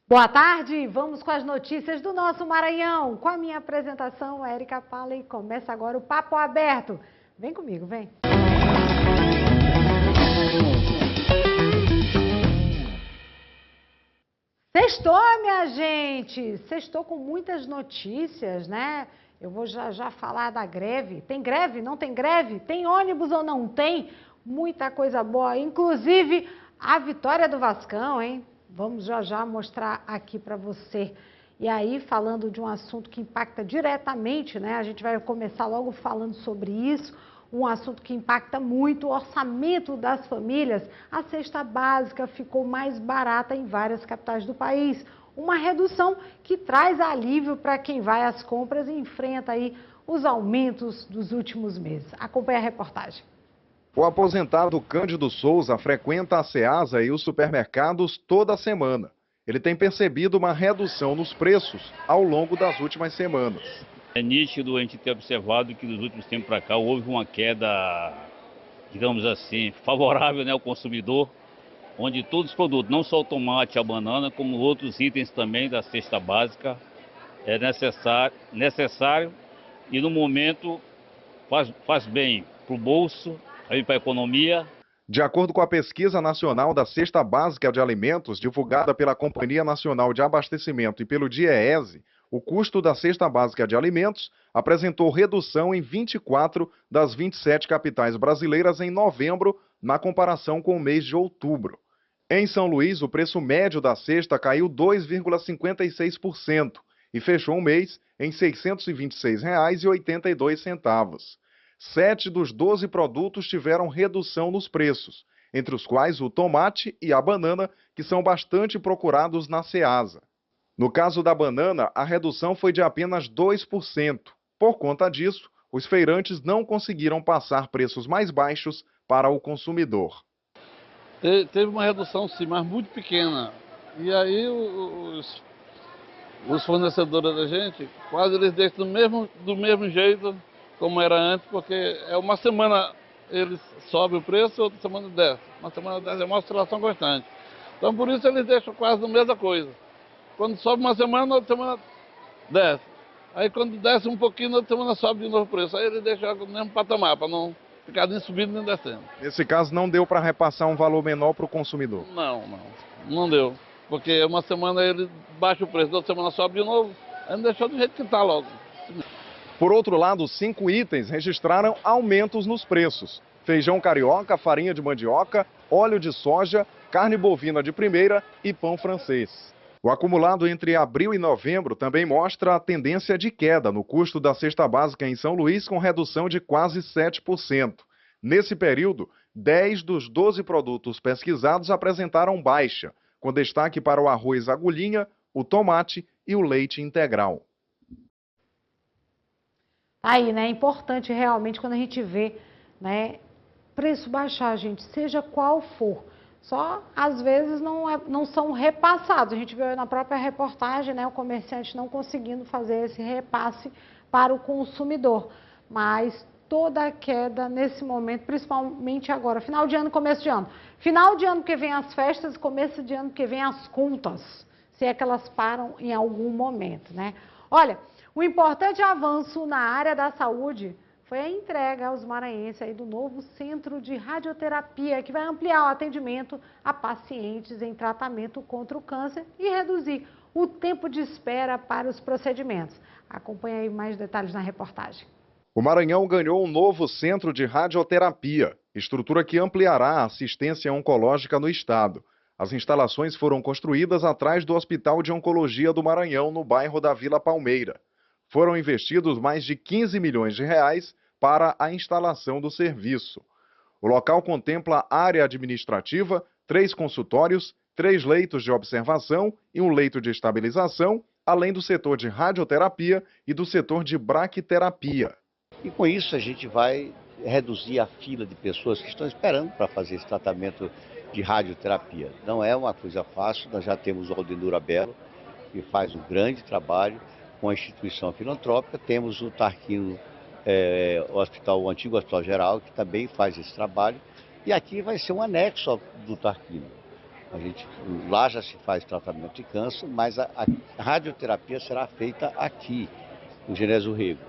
Boa tarde, vamos com as notícias do nosso Maranhão. Com a minha apresentação, Érica Pala, e começa agora o Papo Aberto. Vem comigo, vem. Sextou, minha gente! Sextou com muitas notícias, né? Eu vou já falar da greve. Tem greve? Não tem greve? Tem ônibus ou não tem? Muita coisa boa, inclusive a vitória do Vascão, hein? Vamos já mostrar aqui para você. E aí, falando de um assunto que impacta diretamente, né? A gente vai começar logo falando sobre isso. Um assunto que impacta muito o orçamento das famílias. A cesta básica ficou mais barata em várias capitais do país. Uma redução que traz alívio para quem vai às compras e enfrenta aí os aumentos dos últimos meses. Acompanhe a reportagem. O aposentado Cândido Souza frequenta a Ceasa e os supermercados toda semana. Ele tem percebido uma redução nos preços ao longo das últimas semanas. É nítido a gente ter observado que nos últimos tempos para cá houve uma queda, digamos assim, favorável, né, ao consumidor, onde todos os produtos, não só o tomate, a banana, como outros itens também da cesta básica, é necessário e no momento faz bem para o bolso, para a economia. De acordo com a Pesquisa Nacional da Cesta Básica de Alimentos, divulgada pela Companhia Nacional de Abastecimento e pelo DIEESE, o custo da cesta básica de alimentos apresentou redução em 24 das 27 capitais brasileiras em novembro, na comparação com o mês de outubro. Em São Luís, o preço médio da cesta caiu 2,56% e fechou o mês em R$ 626,82. 7 dos 12 produtos tiveram redução nos preços, entre os quais o tomate e a banana, que são bastante procurados na Ceasa. No caso da banana, a redução foi de apenas 2%. Por conta disso, os feirantes não conseguiram passar preços mais baixos para o consumidor. Teve uma redução, sim, mas muito pequena. E aí os fornecedores da gente, quase eles deixam do mesmo jeito como era antes, porque é uma semana eles sobem o preço, outra semana desce. Uma semana desce, é uma oscilação constante. Então por isso eles deixam quase a mesma coisa. Quando sobe uma semana, na outra semana desce. Aí quando desce um pouquinho, na outra semana sobe de novo o preço. Aí eles deixam no mesmo patamar, para não ficar nem subindo nem descendo. Nesse caso, não deu para repassar um valor menor para o consumidor? Não deu. Porque uma semana ele baixa o preço, outra semana sobe de novo, aí não deixou do jeito que está logo. Por outro lado, 5 itens registraram aumentos nos preços: feijão carioca, farinha de mandioca, óleo de soja, carne bovina de primeira e pão francês. O acumulado entre abril e novembro também mostra a tendência de queda no custo da cesta básica em São Luís, com redução de quase 7%. Nesse período, 10 dos 12 produtos pesquisados apresentaram baixa, com destaque para o arroz agulhinha, o tomate e o leite integral. Aí, né? É importante realmente quando a gente vê, né, preço baixar, gente, seja qual for. Só, às vezes, não são repassados. A gente viu na própria reportagem, né, o comerciante não conseguindo fazer esse repasse para o consumidor. Mas toda a queda nesse momento, principalmente agora, final de ano, começo de ano. Final de ano que vem as festas, começo de ano que vem as contas, se é que elas param em algum momento, né? Olha, o importante avanço na área da saúde foi a entrega aos maranhenses aí do novo centro de radioterapia, que vai ampliar o atendimento a pacientes em tratamento contra o câncer e reduzir o tempo de espera para os procedimentos. Acompanhe aí mais detalhes na reportagem. O Maranhão ganhou um novo centro de radioterapia, estrutura que ampliará a assistência oncológica no estado. As instalações foram construídas atrás do Hospital de Oncologia do Maranhão, no bairro da Vila Palmeira. Foram investidos mais de 15 milhões de reais para a instalação do serviço. O local contempla área administrativa, 3 consultórios, 3 leitos de observação e um leito de estabilização, além do setor de radioterapia e do setor de braquiterapia. E com isso a gente vai reduzir a fila de pessoas que estão esperando para fazer esse tratamento de radioterapia. Não é uma coisa fácil, nós já temos o Aldenur Belo, que faz um grande trabalho com a instituição filantrópica, temos o Tarquino, o antigo Hospital Geral, que também faz esse trabalho, e aqui vai ser um anexo do Tarquino. Lá já se faz tratamento de câncer, mas a radioterapia será feita aqui, no Genésio Rego.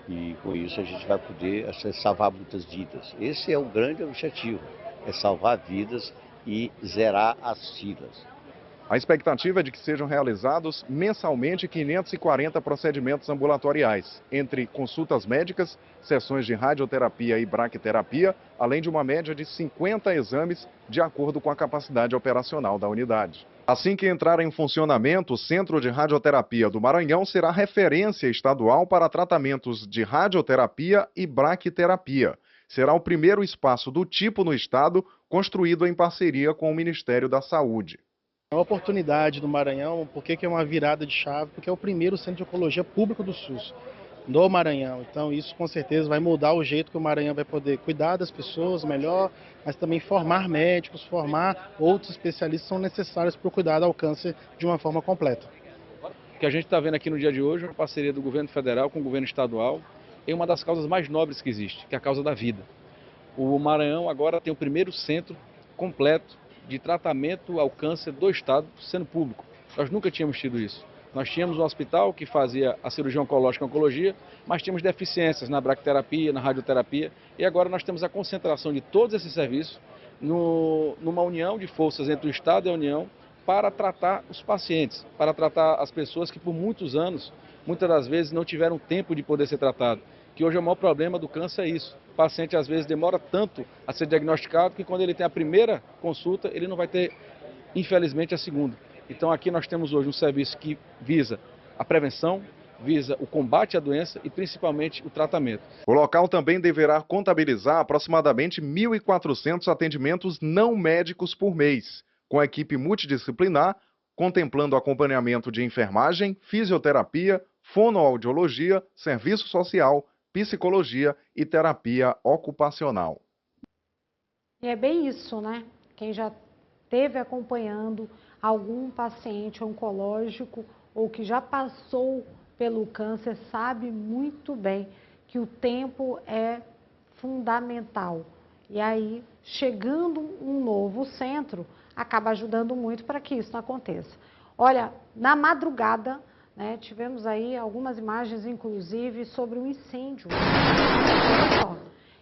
E com isso a gente vai poder salvar muitas vidas. Esse é o grande objetivo, é salvar vidas e zerar as filas. A expectativa é de que sejam realizados mensalmente 540 procedimentos ambulatoriais, entre consultas médicas, sessões de radioterapia e braquiterapia, além de uma média de 50 exames, de acordo com a capacidade operacional da unidade. Assim que entrar em funcionamento, o Centro de Radioterapia do Maranhão será referência estadual para tratamentos de radioterapia e braquiterapia. Será o primeiro espaço do tipo no estado, construído em parceria com o Ministério da Saúde. É uma oportunidade do Maranhão, porque é uma virada de chave, porque é o primeiro centro de oncologia público do SUS, do Maranhão. Então isso com certeza vai mudar o jeito que o Maranhão vai poder cuidar das pessoas melhor, mas também formar médicos, formar outros especialistas que são necessários para o cuidado ao câncer de uma forma completa. O que a gente está vendo aqui no dia de hoje é uma parceria do governo federal com o governo estadual em uma das causas mais nobres que existe, que é a causa da vida. O Maranhão agora tem o primeiro centro completo de tratamento ao câncer do estado sendo público. Nós nunca tínhamos tido isso. Nós tínhamos um hospital que fazia a cirurgia oncológica e oncologia, mas tínhamos deficiências na braquiterapia, na radioterapia, e agora nós temos a concentração de todos esses serviços numa união de forças entre o estado e a União para tratar os pacientes, para tratar as pessoas que por muitos anos, muitas das vezes, não tiveram tempo de poder ser tratado. Que hoje é o maior problema do câncer é isso. O paciente às vezes demora tanto a ser diagnosticado que quando ele tem a primeira consulta, ele não vai ter, infelizmente, a segunda. Então aqui nós temos hoje um serviço que visa a prevenção, visa o combate à doença e principalmente o tratamento. O local também deverá contabilizar aproximadamente 1.400 atendimentos não médicos por mês, com equipe multidisciplinar, contemplando acompanhamento de enfermagem, fisioterapia, fonoaudiologia, serviço social, psicologia e terapia ocupacional. E é bem isso, né? Quem já esteve acompanhando algum paciente oncológico ou que já passou pelo câncer sabe muito bem que o tempo é fundamental. E aí, chegando um novo centro, acaba ajudando muito para que isso não aconteça. Olha, na madrugada, né, tivemos aí algumas imagens, inclusive, sobre um incêndio. Olha só,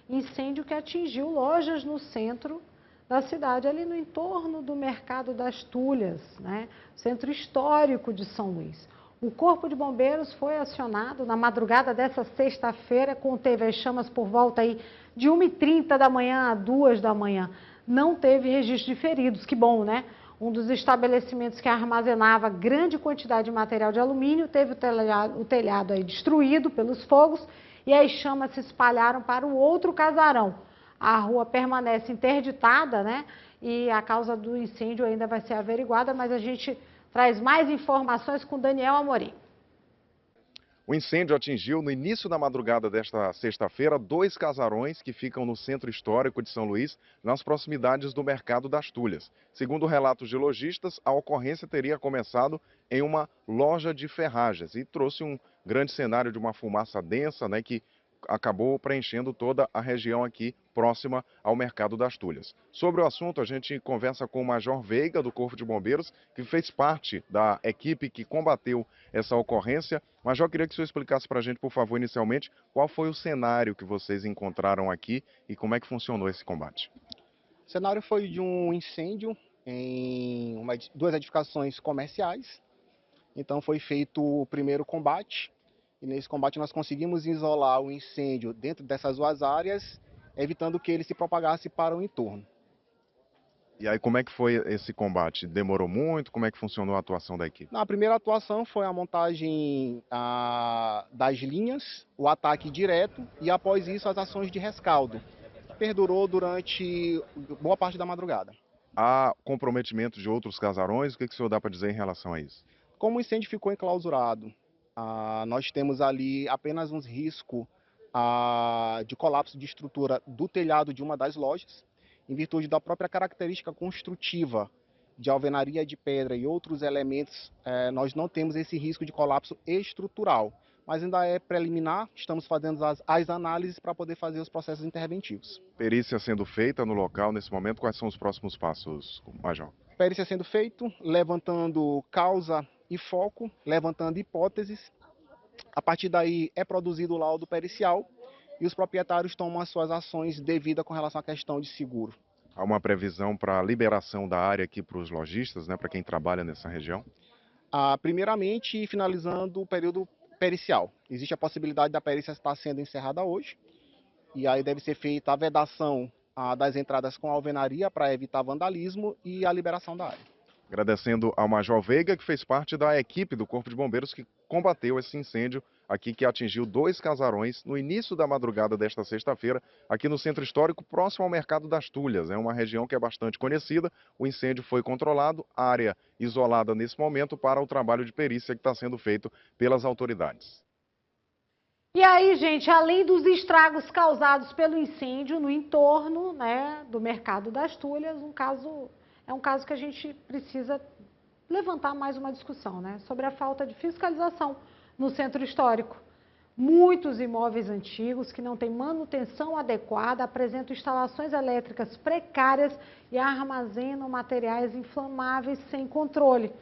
incêndio que atingiu lojas no centro da cidade, ali no entorno do Mercado das Tulhas, né, centro histórico de São Luís. O Corpo de Bombeiros foi acionado na madrugada dessa sexta-feira, conteve as chamas por volta aí de 1h30 da manhã a 2 da manhã. Não teve registro de feridos, que bom, né? Um dos estabelecimentos que armazenava grande quantidade de material de alumínio teve o telhado aí destruído pelos fogos e as chamas se espalharam para o outro casarão. A rua permanece interditada, né? E a causa do incêndio ainda vai ser averiguada, mas a gente traz mais informações com Daniel Amorim. O incêndio atingiu no início da madrugada desta sexta-feira 2 casarões que ficam no centro histórico de São Luís, nas proximidades do Mercado das Tulhas. Segundo relatos de lojistas, a ocorrência teria começado em uma loja de ferragens e trouxe um grande cenário de uma fumaça densa, né, que acabou preenchendo toda a região aqui próxima ao Mercado das Tulhas. Sobre o assunto, a gente conversa com o Major Veiga, do Corpo de Bombeiros, que fez parte da equipe que combateu essa ocorrência. Major, queria que o senhor explicasse para a gente, por favor, inicialmente, qual foi o cenário que vocês encontraram aqui e como é que funcionou esse combate. O cenário foi de um incêndio em duas edificações comerciais. Então foi feito o primeiro combate. E nesse combate nós conseguimos isolar o incêndio dentro dessas duas áreas, evitando que ele se propagasse para o entorno. E aí, como é que foi esse combate? Demorou muito? Como é que funcionou a atuação da equipe? Na primeira atuação foi a montagem das linhas, o ataque direto e após isso as ações de rescaldo. Perdurou durante boa parte da madrugada. Há comprometimento de outros casarões? O que o senhor dá para dizer em relação a isso? Como o incêndio ficou enclausurado, nós temos ali apenas um risco de colapso de estrutura do telhado de uma das lojas, em virtude da própria característica construtiva de alvenaria de pedra e outros elementos, nós não temos esse risco de colapso estrutural, mas ainda é preliminar, estamos fazendo as análises para poder fazer os processos interventivos. Perícia sendo feita no local nesse momento, quais são os próximos passos, Major? Perícia sendo feito, levantando causa e foco, levantando hipóteses. A partir daí é produzido o laudo pericial e os proprietários tomam as suas ações devidas com relação à questão de seguro. Há uma previsão para a liberação da área aqui para os lojistas, né, para quem trabalha nessa região? Primeiramente, finalizando o período pericial. Existe a possibilidade da perícia estar sendo encerrada hoje, e aí deve ser feita a vedação das entradas com alvenaria para evitar vandalismo e a liberação da área. Agradecendo ao Major Veiga, que fez parte da equipe do Corpo de Bombeiros que combateu esse incêndio aqui que atingiu 2 casarões no início da madrugada desta sexta-feira, aqui no Centro Histórico, próximo ao Mercado das Tulhas. É uma região que é bastante conhecida. O incêndio foi controlado, área isolada nesse momento para o trabalho de perícia que está sendo feito pelas autoridades. E aí, gente, além dos estragos causados pelo incêndio no entorno, né, do Mercado das Tulhas, é um caso que a gente precisa levantar mais uma discussão, né, sobre a falta de fiscalização no centro histórico. Muitos imóveis antigos que não têm manutenção adequada apresentam instalações elétricas precárias e armazenam materiais inflamáveis sem controle.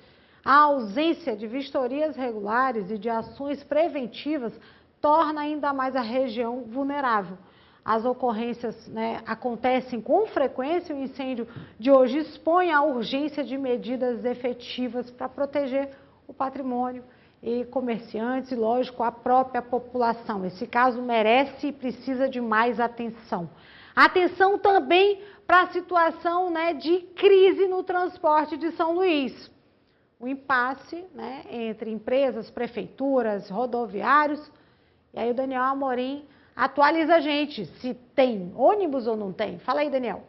A ausência de vistorias regulares e de ações preventivas torna ainda mais a região vulnerável. As ocorrências, né, acontecem com frequência. O incêndio de hoje expõe a urgência de medidas efetivas para proteger o patrimônio e comerciantes e, lógico, a própria população. Esse caso merece e precisa de mais atenção. Atenção também para a situação, né, de crise no transporte de São Luís. O impasse, né, entre empresas, prefeituras, rodoviários. E aí o Daniel Amorim atualiza a gente se tem ônibus ou não tem. Fala aí, Daniel.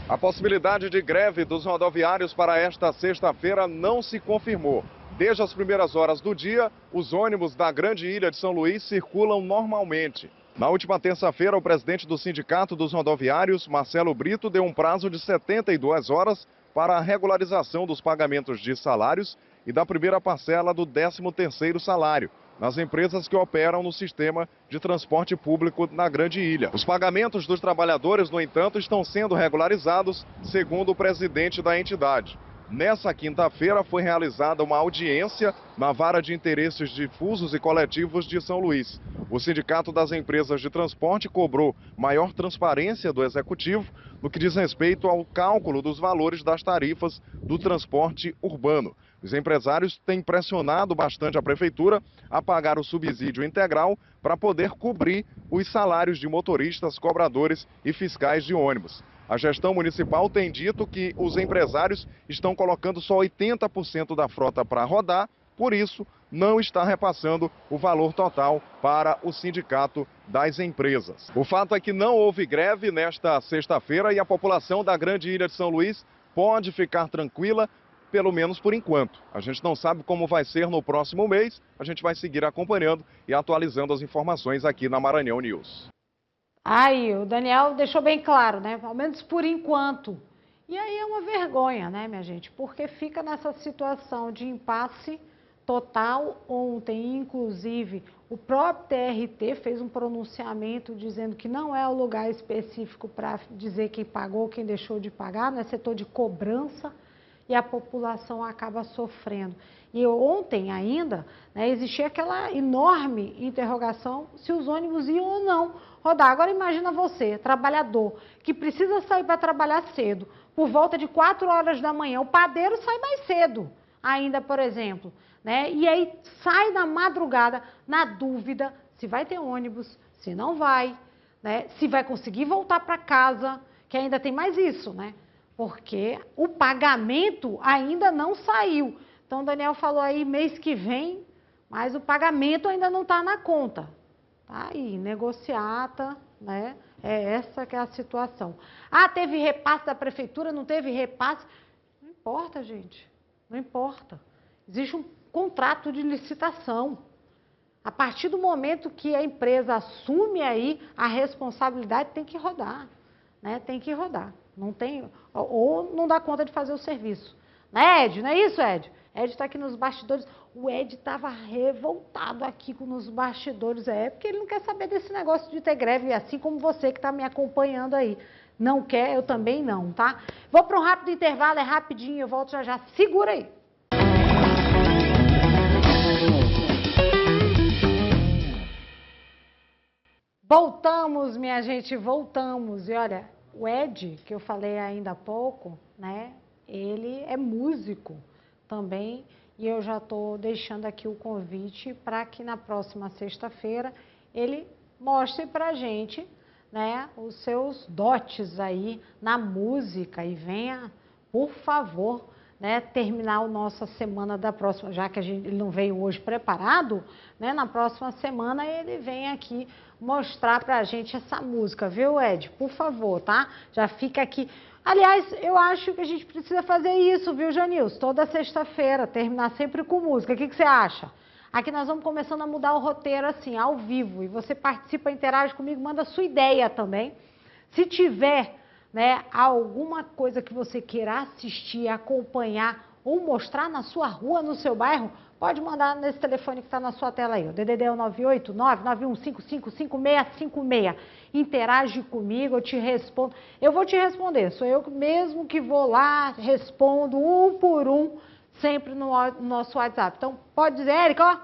A possibilidade de greve dos rodoviários para esta sexta-feira não se confirmou. Desde as primeiras horas do dia, os ônibus da Grande Ilha de São Luís circulam normalmente. Na última terça-feira, o presidente do Sindicato dos Rodoviários, Marcelo Brito, deu um prazo de 72 horas para a regularização dos pagamentos de salários e da primeira parcela do 13º salário nas empresas que operam no sistema de transporte público na Grande Ilha. Os pagamentos dos trabalhadores, no entanto, estão sendo regularizados, segundo o presidente da entidade. Nessa quinta-feira foi realizada uma audiência na Vara de Interesses Difusos e Coletivos de São Luís. O Sindicato das Empresas de Transporte cobrou maior transparência do Executivo no que diz respeito ao cálculo dos valores das tarifas do transporte urbano. Os empresários têm pressionado bastante a Prefeitura a pagar o subsídio integral para poder cobrir os salários de motoristas, cobradores e fiscais de ônibus. A gestão municipal tem dito que os empresários estão colocando só 80% da frota para rodar, por isso não está repassando o valor total para o Sindicato das Empresas. O fato é que não houve greve nesta sexta-feira e a população da Grande Ilha de São Luís pode ficar tranquila, pelo menos por enquanto. A gente não sabe como vai ser no próximo mês, a gente vai seguir acompanhando e atualizando as informações aqui na Maranhão News. Aí, o Daniel deixou bem claro, né? Ao menos por enquanto. E aí é uma vergonha, né, minha gente? Porque fica nessa situação de impasse total. Ontem, inclusive, o próprio TRT fez um pronunciamento dizendo que não é o lugar específico para dizer quem pagou, quem deixou de pagar, não é setor de cobrança, e a população acaba sofrendo. E ontem ainda, né, existia aquela enorme interrogação se os ônibus iam ou não rodar. Agora imagina você, trabalhador, que precisa sair para trabalhar cedo, por volta de 4 horas da manhã, o padeiro sai mais cedo ainda, por exemplo, né? E aí sai na madrugada, na dúvida se vai ter ônibus, se não vai, né? Se vai conseguir voltar para casa, que ainda tem mais isso, né? Porque o pagamento ainda não saiu. Então, o Daniel falou aí mês que vem, mas o pagamento ainda não está na conta. Tá aí, negociata, né? É essa que é a situação. Ah, teve repasse da prefeitura, não teve repasse? Não importa, gente, não importa. Existe um contrato de licitação. A partir do momento que a empresa assume aí a responsabilidade, tem que rodar, né? Tem que rodar. Não tem, ou não dá conta de fazer o serviço. Né, Ed? Não é isso, Ed? Ed está aqui nos bastidores. O Ed estava revoltado aqui nos bastidores. É porque ele não quer saber desse negócio de ter greve, assim como você que está me acompanhando aí. não quer, eu também não, tá? Vou para um rápido intervalo, é rapidinho, eu volto já já. Segura aí. Voltamos, minha gente, voltamos. E olha, o Ed, que eu falei ainda há pouco, né? Ele é músico também. E eu já estou deixando aqui o convite para que na próxima sexta-feira ele mostre para a gente, né, os seus dotes aí na música e venha, por favor, né, terminar a nossa semana da próxima, já que ele não veio hoje preparado, né, na próxima semana ele vem aqui mostrar pra gente essa música, viu, Ed? Por favor, tá? Já fica aqui. Aliás, eu acho que a gente precisa fazer isso, viu, Janilson? Toda sexta-feira, terminar sempre com música. O que você acha? Aqui nós vamos começando a mudar o roteiro assim, ao vivo, e você participa, interage comigo, manda a sua ideia também. Se tiver, né, alguma coisa que você queira assistir, acompanhar ou mostrar na sua rua, no seu bairro, pode mandar nesse telefone que está na sua tela aí. O DDD é o 989-9155-5656. Interage comigo, eu te respondo. Eu vou te responder, sou eu mesmo que vou lá, respondo um por um, sempre no nosso WhatsApp. Então, pode dizer, Érica, ó,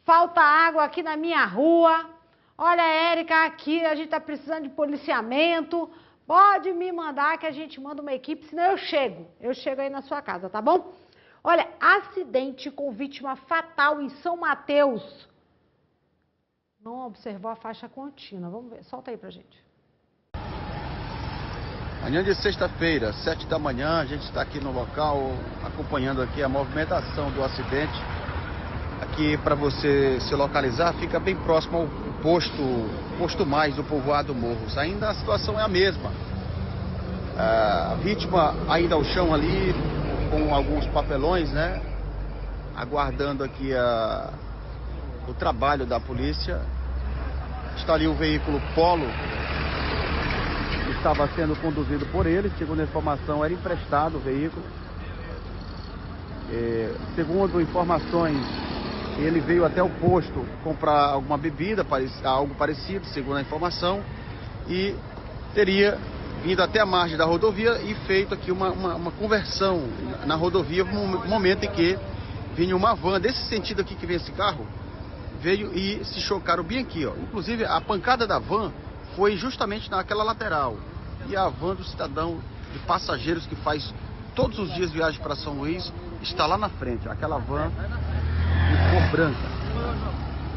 falta água aqui na minha rua. Olha, Érica, aqui a gente está precisando de policiamento. Pode me mandar que a gente manda uma equipe, senão eu chego aí na sua casa, tá bom? Olha, acidente com vítima fatal em São Mateus. Não observou a faixa contínua. Vamos ver, solta aí pra gente. Manhã de sexta-feira, 7 da manhã, a gente está aqui no local acompanhando aqui a movimentação do acidente. Aqui, para você se localizar, fica bem próximo ao posto mais do povoado Morros. Ainda a situação é a mesma. A vítima ainda ao chão ali, com alguns papelões, né? Aguardando aqui o trabalho da polícia. Está ali o veículo Polo, que estava sendo conduzido por ele. Segundo a informação, era emprestado o veículo. Segundo informações, ele veio até o posto comprar alguma bebida, algo parecido, segundo a informação, e teria vindo até a margem da rodovia e feito aqui uma conversão na rodovia, no momento em que vinha uma van, desse sentido aqui que vem esse carro, veio e se chocaram bem aqui, ó. Inclusive, a pancada da van foi justamente naquela lateral, e a van do cidadão de passageiros que faz todos os dias viagem para São Luís está lá na frente, aquela van de cor branca.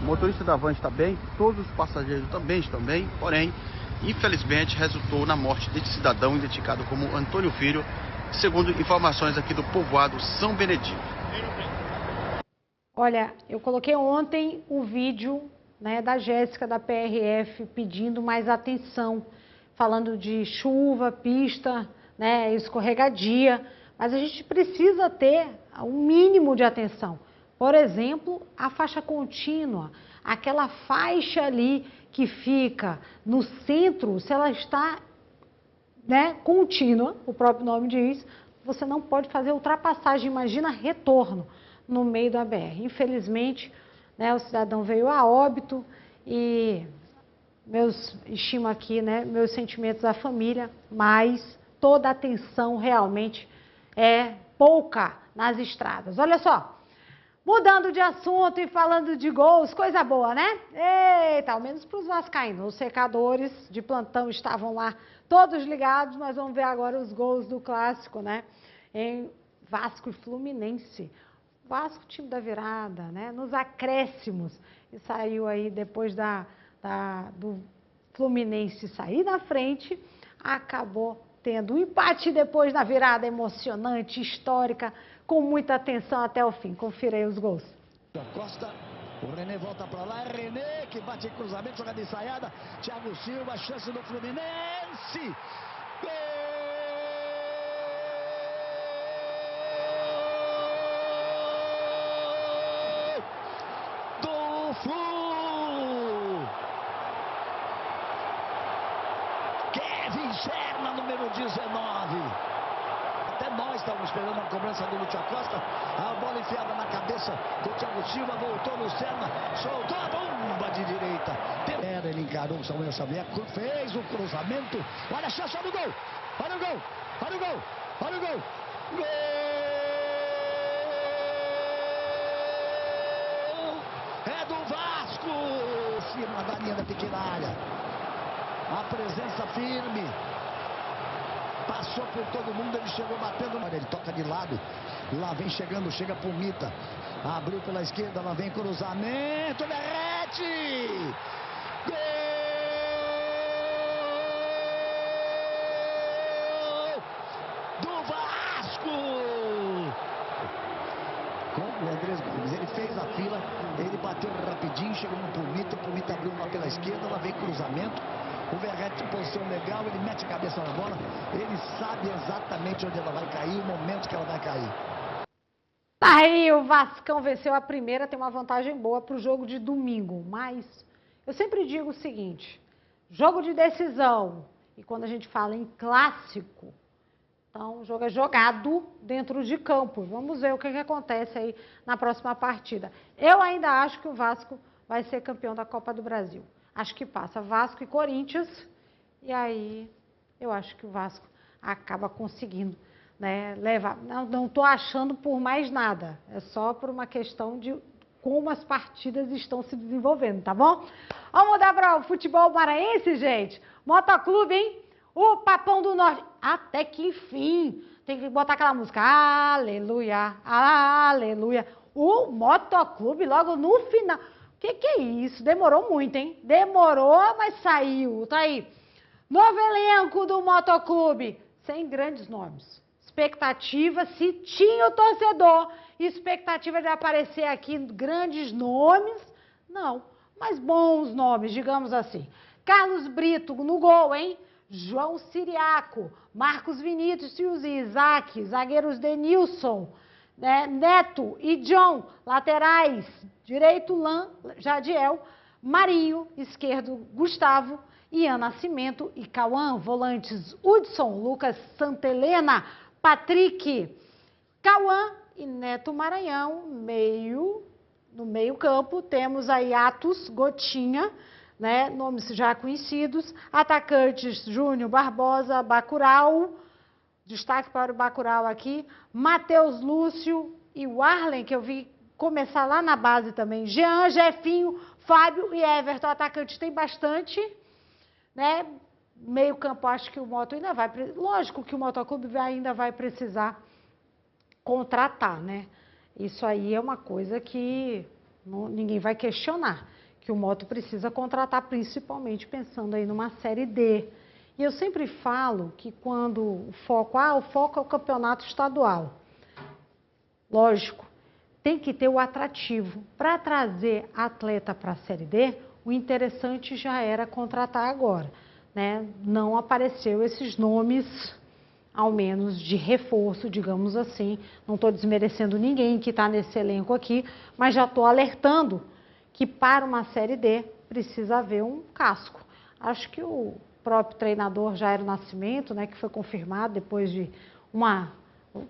O motorista da van está bem, todos os passageiros também estão bem, porém, infelizmente, resultou na morte desse cidadão identificado como Antônio Filho, segundo informações aqui do povoado São Benedito. Olha, eu coloquei ontem o vídeo, né, da Jéssica da PRF pedindo mais atenção, falando de chuva, pista, né, escorregadia, mas a gente precisa ter um mínimo de atenção. Por exemplo, a faixa contínua, aquela faixa ali que fica no centro, se ela está, né, contínua, o próprio nome diz, você não pode fazer ultrapassagem, imagina retorno no meio da BR. Infelizmente, né, o cidadão veio a óbito e estimo aqui, né, meus sentimentos à família, mas toda a atenção realmente é pouca nas estradas. Olha só. Mudando de assunto e falando de gols, coisa boa, né? Eita, ao menos para os vascaínos. Os secadores de plantão estavam lá todos ligados, mas vamos ver agora os gols do clássico, né? Em Vasco e Fluminense. Vasco, time da virada, né? Nos acréscimos. E saiu aí depois do Fluminense sair na frente, acabou tendo um empate depois da virada emocionante, histórica, com muita atenção até o fim. Confira aí os gols. Costa, o René volta para lá, é René que bate em cruzamento, jogada ensaiada, Thiago Silva, chance do Fluminense, gol do Flu, Kevin Serna, número 19. até nós estávamos esperando a cobrança do Lúcio Acosta. A bola enfiada na cabeça do Thiago Silva, voltou no Serna, soltou a bomba de direita. Ele encarou o Samuel Xavier, fez o cruzamento. Olha a chance, olha o gol! Olha o gol! Olha o gol! Olha o gol! Gol! É do Vasco! Cima da linha da pequena área. A presença firme. Passou por todo mundo, ele chegou batendo. Olha, ele toca de lado. Lá vem chegando, chega pro Mita. Abriu pela esquerda, lá vem cruzamento. Derrete! Gol! Do Vasco! Com o Andrés Gomes, ele fez a fila, ele bateu rapidinho, chegou no Pumita abriu lá pela esquerda, lá vem cruzamento. O Verratti em posição legal, ele mete a cabeça na bola, ele sabe exatamente onde ela vai cair, o momento que ela vai cair. Aí o Vascão venceu a primeira, tem uma vantagem boa para o jogo de domingo, mas eu sempre digo o seguinte, jogo de decisão, e quando a gente fala em clássico, então o jogo é jogado dentro de campo. Vamos ver o que acontece aí na próxima partida. Eu ainda acho que o Vasco vai ser campeão da Copa do Brasil. Acho que passa Vasco e Corinthians, e aí eu acho que o Vasco acaba conseguindo, né, levar. Não estou achando por mais nada, é só por uma questão de como as partidas estão se desenvolvendo, tá bom? Vamos mudar para o futebol maranhense, gente? Motoclube, hein? O Papão do Norte, até que enfim, tem que botar aquela música, aleluia, aleluia. O Motoclube logo no final. Que é isso? Demorou muito, hein? Demorou, mas saiu. Tá aí. Novo elenco do Motoclube, sem grandes nomes. Expectativa, se tinha o torcedor, expectativa de aparecer aqui grandes nomes, não, mas bons nomes, digamos assim. Carlos Brito no gol, hein? João Siriaco, Marcos Vinícius e Isaac, zagueiros Denilson, né? Neto e John, laterais, direito Lan, Jadiel, Marinho, esquerdo Gustavo, Ian Nascimento e Cauã, volantes Hudson, Lucas Santelena, Patrick, Cauã e Neto Maranhão, no meio campo, temos aí Atos, Gotinha, né, nomes já conhecidos, atacantes Júnior Barbosa, Bacurau, destaque para o Bacurau aqui, Matheus Lúcio e o Arlen, que eu vi começar lá na base também, Jean, Jefinho, Fábio e Everton, atacantes tem bastante, né, meio campo acho que o Moto ainda vai, lógico que o Motoclube ainda vai precisar contratar, né, isso aí é uma coisa que ninguém vai questionar, que o Moto precisa contratar, principalmente pensando aí numa Série D. E eu sempre falo que quando o foco é o campeonato estadual. Lógico, tem que ter o atrativo. Para trazer atleta para a Série D, o interessante já era contratar agora, né? Não apareceu esses nomes, ao menos de reforço, digamos assim. Não estou desmerecendo ninguém que está nesse elenco aqui, mas já estou alertando que para uma Série D precisa haver um casco. Acho que o próprio treinador Jairo Nascimento, né, que foi confirmado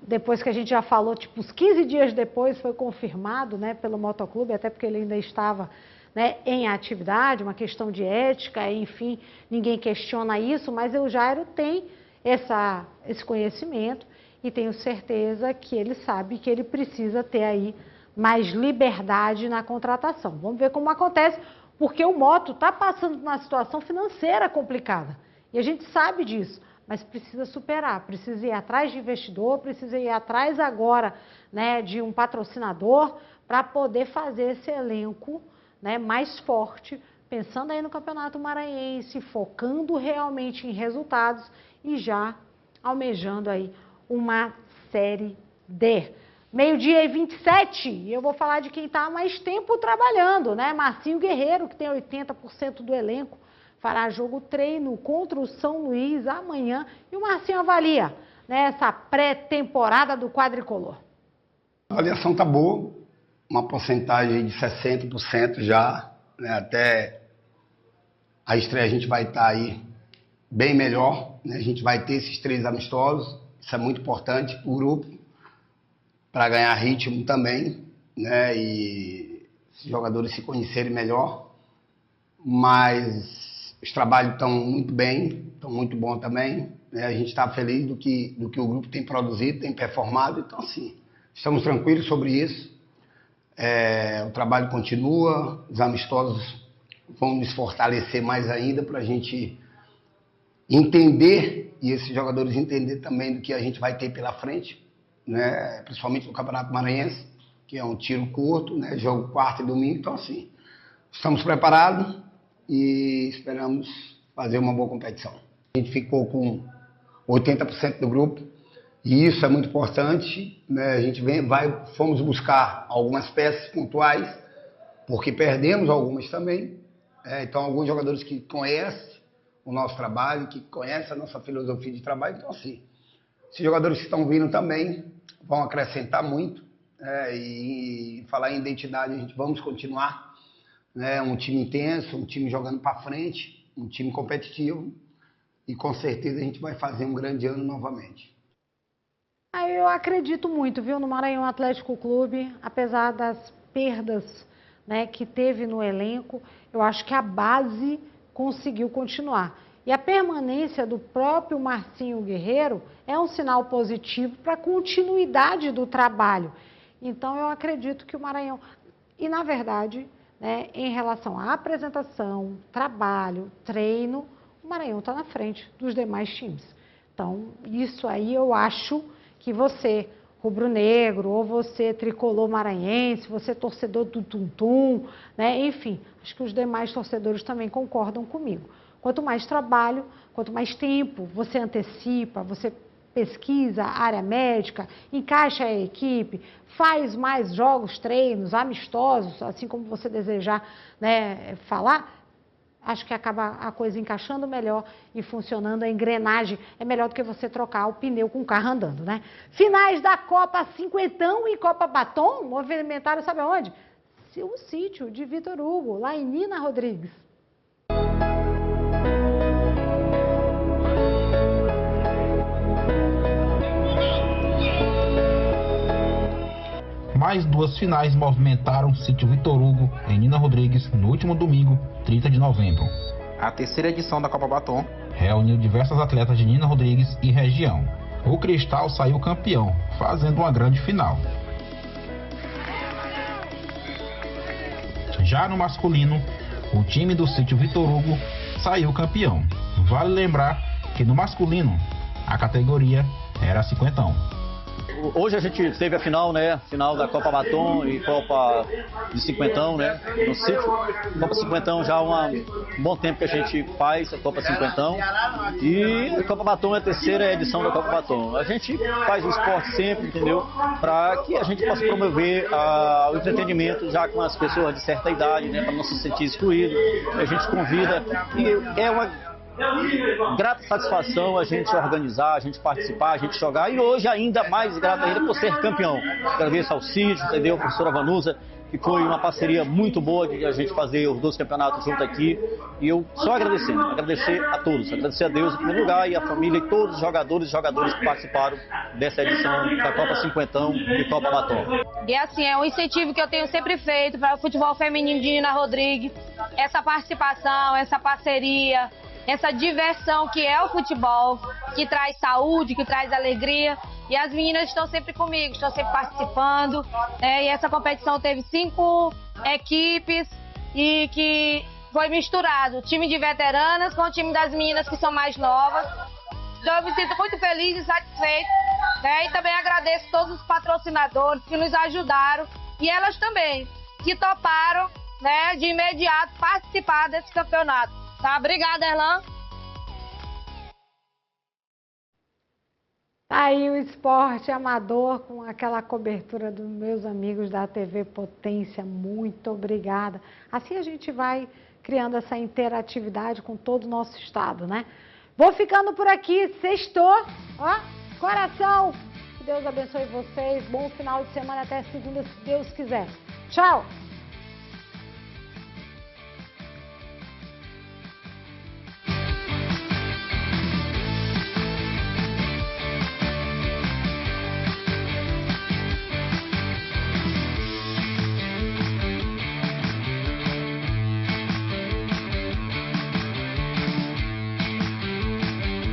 depois que a gente já falou, tipo, uns 15 dias depois foi confirmado, né, pelo Motoclube, até porque ele ainda estava, né, em atividade, uma questão de ética, enfim, ninguém questiona isso, mas o Jairo tem esse conhecimento e tenho certeza que ele sabe que ele precisa ter aí mais liberdade na contratação. Vamos ver como acontece, porque o Moto está passando por uma situação financeira complicada. E a gente sabe disso, mas precisa superar, precisa ir atrás de investidor, precisa ir atrás agora, né, de um patrocinador para poder fazer esse elenco, né, mais forte, pensando aí no Campeonato Maranhense, focando realmente em resultados e já almejando aí uma Série D. 12h27, e eu vou falar de quem está há mais tempo trabalhando, né? Marcinho Guerreiro, que tem 80% do elenco, fará jogo treino contra o São Luís amanhã. E o Marcinho avalia, né, essa pré-temporada do quadricolor. A avaliação está boa, uma porcentagem de 60% já, né? Até a estreia a gente vai estar aí bem melhor, né? A gente vai ter esses 3 amistosos, Isso é muito importante para o grupo, para ganhar ritmo também, né? E os jogadores se conhecerem melhor. Mas os trabalhos estão muito bem, estão muito bons também, né? A gente está feliz do que o grupo tem produzido, tem performado. Então, assim, estamos tranquilos sobre isso. O trabalho continua, os amistosos vão nos fortalecer mais ainda para a gente entender, e esses jogadores entender também do que a gente vai ter pela frente, né? Principalmente no Campeonato Maranhense, que é um tiro curto, né? Jogo quarta e domingo. Então, assim, estamos preparados e esperamos fazer uma boa competição. A gente ficou com 80% do grupo e isso é muito importante, né? A gente fomos buscar algumas peças pontuais, porque perdemos algumas também. Então, alguns jogadores que conhecem o nosso trabalho, que conhecem a nossa filosofia de trabalho. Então, assim, esses jogadores que estão vindo também vão acrescentar muito. E falar em identidade, a gente vamos continuar. Um time intenso, um time jogando para frente, um time competitivo, e com certeza a gente vai fazer um grande ano novamente. Eu acredito muito, viu, no Maranhão Atlético Clube, apesar das perdas, né, que teve no elenco, eu acho que a base conseguiu continuar. E a permanência do próprio Marcinho Guerreiro é um sinal positivo para a continuidade do trabalho. Então eu acredito que o Maranhão, e na verdade, né, em relação à apresentação, trabalho, treino, o Maranhão está na frente dos demais times. Então, isso aí eu acho que você, rubro-negro, ou você, tricolor maranhense, você, torcedor do Tum-Tum, né, enfim, acho que os demais torcedores também concordam comigo. Quanto mais trabalho, quanto mais tempo você antecipa, você pesquisa a área médica, encaixa a equipe, faz mais jogos, treinos, amistosos, assim como você desejar, né, falar, acho que acaba a coisa encaixando melhor e funcionando, a engrenagem é melhor do que você trocar o pneu com o carro andando, né? Finais da Copa Cinquentão e Copa Batom, movimentaram, sabe aonde? O sítio de Vitor Hugo, lá em Nina Rodrigues. Mais duas finais movimentaram o sítio Vitor Hugo, em Nina Rodrigues, no último domingo, 30 de novembro. A terceira edição da Copa Batom reuniu diversos atletas de Nina Rodrigues e região. O Cristal saiu campeão, fazendo uma grande final. Já no masculino, o time do sítio Vitor Hugo saiu campeão. Vale lembrar que no masculino, a categoria era cinquentão. Hoje a gente teve a final, né? Final da Copa Batom e Copa de Cinquentão, né? No sítio. Copa Cinquentão já há um bom tempo que a gente faz a Copa Cinquentão. E a Copa Batom é a terceira edição da Copa Batom. A gente faz o esporte sempre, entendeu? Para que a gente possa promover o entretenimento já com as pessoas de certa idade, né? Para não se sentir excluído. A gente convida e é uma grata satisfação a gente organizar, a gente participar, a gente jogar, e hoje ainda mais grata ainda por ser campeão. Agradeço ao Cid, entendeu? A professora Vanusa, que foi uma parceria muito boa de a gente fazer os 2 campeonatos juntos aqui, e eu só agradecer a todos, agradecer a Deus em primeiro lugar, e a família e todos os jogadores que participaram dessa edição da Copa Cinquentão e Copa Batom. E assim, é um incentivo que eu tenho sempre feito para o futebol feminino de Nina Rodrigues, essa participação, essa parceria, essa diversão que é o futebol, que traz saúde, que traz alegria. E as meninas estão sempre comigo, estão sempre participando. E essa competição teve 5 equipes e que foi misturado. O time de veteranas com o time das meninas que são mais novas. Então eu me sinto muito feliz e satisfeita. E também agradeço todos os patrocinadores que nos ajudaram. E elas também, que toparam, né, de imediato participar desse campeonato. Tá, obrigada, Erlan. Tá aí o esporte amador com aquela cobertura dos meus amigos da TV Potência. Muito obrigada. Assim a gente vai criando essa interatividade com todo o nosso estado, né? Vou ficando por aqui. Sextou, ó, coração. Que Deus abençoe vocês. Bom final de semana até segunda, se Deus quiser. Tchau.